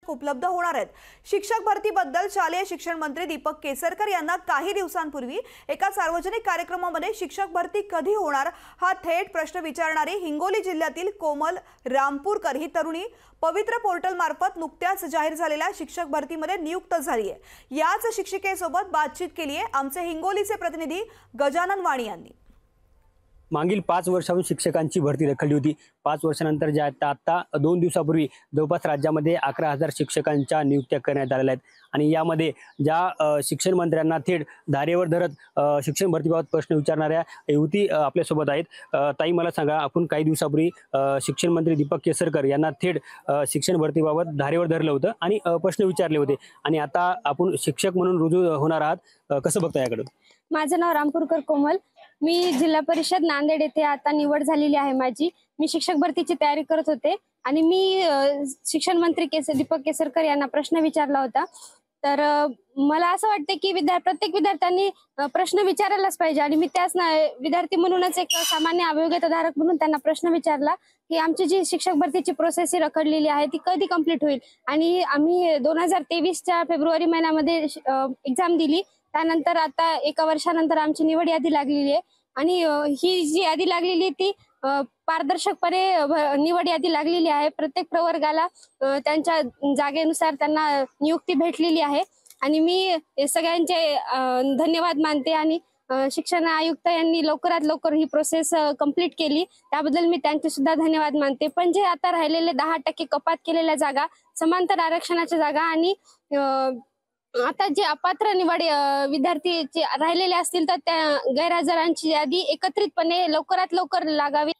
उपलब्ध होणार आहेत। शिक्षक भरतीबद्दल शालेय शिक्षण मंत्री दीपक केसरकर यांना काही दिवसांपूर्वी एका सार्वजनिक कार्यक्रमामध्ये शिक्षक भरती कधी होणार हा थेट प्रश्न विचारणारी हिंगोली जिल्ह्यातील कोमल रामपूरकर ही तरुणी पवित्र पोर्टल मार्फत नुकत्याच जाहीर झालेल्या शिक्षक भरतीमध्ये नियुक्त झाली आहे। याच शिक्षिकेसोबत बातचीत केली आहे आमचे हिंगोलीचे प्रतिनिधी गजानन वाणी यांनी। मागील 5 वर्षांपासून शिक्षकांची भरती रखडली होती। 5 वर्षानंतर ज्या आता 2 दिवसापूर्वी जवळपास राज्यामध्ये 11,000 शिक्षकांच्या नियुक्त्या करण्यात आलेल्या आहेत आणि यामध्ये ज्या शिक्षण मंत्र्यांना थेट धारेवर धरत शिक्षण भरतीबाबत प्रश्न विचारणाऱ्या युवती आपल्यासोबत आहेत। ताई, मला सांगा, आपण काही दिवसापूर्वी शिक्षण मंत्री दीपक केसरकर यांना थेट शिक्षण भरतीबाबत धारेवर धरलं होतं आणि प्रश्न विचारले होते आणि आता आपण शिक्षक म्हणून रुजू होणार आहात, कसं बघता याकडे? माझं नाव रामपूरकर कोमल, मी जिल्हा परिषद नांदेड येथे आता निवड झालेली आहे माझी। मी शिक्षक भरतीची तयारी करत होते आणि मी शिक्षण मंत्री दीपक केसरकर यांना प्रश्न विचारला होता। तर मला असं वाटतं की प्रत्येक विद्यार्थ्यांनी प्रश्न विचारायलाच पाहिजे आणि मी त्याच विद्यार्थी म्हणूनच एक सामान्य अभियोग्यताधारक म्हणून त्यांना प्रश्न विचारला की आमची जी शिक्षक भरतीची प्रोसेस ही रखडलेली आहे ती कधी कंप्लीट होईल। आणि आम्ही 2023च्या फेब्रुवारी महिन्यामध्ये एक्झाम दिली, त्यानंतर आता 1 वर्षानंतर आमची निवड यादी लागलेली आहे आणि ही जी यादी लागलेली ती पारदर्शकपणे निवड यादी लागलेली आहे। प्रत्येक प्रवर्गाला त्यांच्या जागेनुसार त्यांना नियुक्ती भेटलेली आहे आणि मी सगळ्यांचे धन्यवाद मानते आणि शिक्षण आयुक्त यांनी लवकरात लवकर ही प्रोसेस कंप्लीट केली त्याबद्दल मी त्यांचे सुद्धा धन्यवाद मानते। पण जे आता राहिलेले 10% कपात केलेल्या जागा, समांतर आरक्षणाच्या जागा आणि आता जे अपात्र निवड विद्यार्थी राहिलेले असतील तर त्या गैरहजरांची यादी एकत्रितपणे लवकरात लवकर लागावी।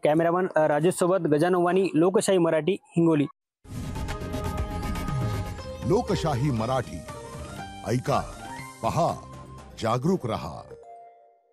कॅमेरामन राजेश सोबत गजानन वाणी, लोकशाही मराठी, हिंगोली। लोकशाही मराठी, ऐका, पहा, जागरूक रहा।